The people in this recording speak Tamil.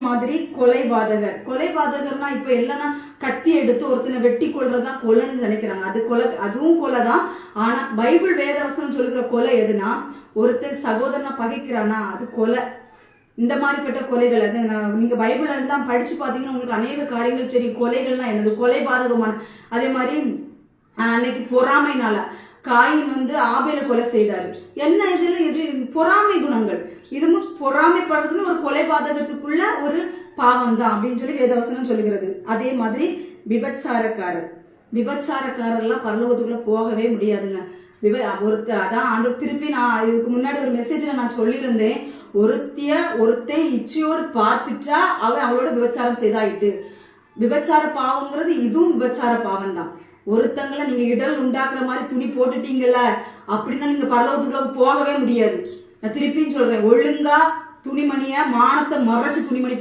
மாதிரி கொலைபாதகர்னா இப்ப இல்லைன்னா கத்தி எடுத்து ஒருத்தனை வெட்டி கொள்றதா கொலைன்னு நினைக்கிறாங்க. அது கொலை, அதுவும் கொலைதான். ஆனா பைபிள் வேதவசனம் சொல்லுகிற கொலை எதுனா, ஒருத்தர் சகோதரனை பகைக்கிறானா அது கொலை. இந்த மாதிரிப்பட்ட கொலைகள் அது நீங்க பைபிள் எல்லாம் படிச்சு பாத்தீங்கன்னா உங்களுக்கு அநேக காரியங்கள் தெரியும். கொலைகள்னா என்னது, கொலை பாதகமான. அதே மாதிரி அன்னைக்கு பொறாமைனால காயின் ஆபேலை கொலை செய்தாரு. என்ன இதுல இது பொறாமை குணங்கள், இதுவும் பொறாமைப்படுறதுன்னு ஒரு கொலை பாதகத்துக்குள்ள ஒரு பாவம் தான் அப்படின்னு சொல்லி வேதவசனம் சொல்லுகிறது. அதே மாதிரி விபச்சாரக்காரர்லாம் பரலோகத்துக்குள்ள போகவே முடியாதுங்க. அதான் ஆண்டு திருப்பி நான் இதுக்கு முன்னாடி ஒரு மெசேஜ்ல நான் சொல்லியிருந்தேன், ஒருத்தன் இச்சையோடு பார்த்துட்டா அவளோட விபச்சாரம் செய்தாயிட்டு. விபச்சார பாவங்கிறது இதுவும் விபச்சார பாவம் தான். ஒருத்தங்களை நீங்க இடல் உண்டாக்குற மாதிரி துணி போட்டுட்டீங்கல்ல அப்படின்னா நீங்க பரலோகத்துக்குள்ள போகவே முடியாது. நான் திருப்பியும் சொல்றேன், ஒழுங்கா துணிமணிய மானத்தை மறைச்சு துணிமணி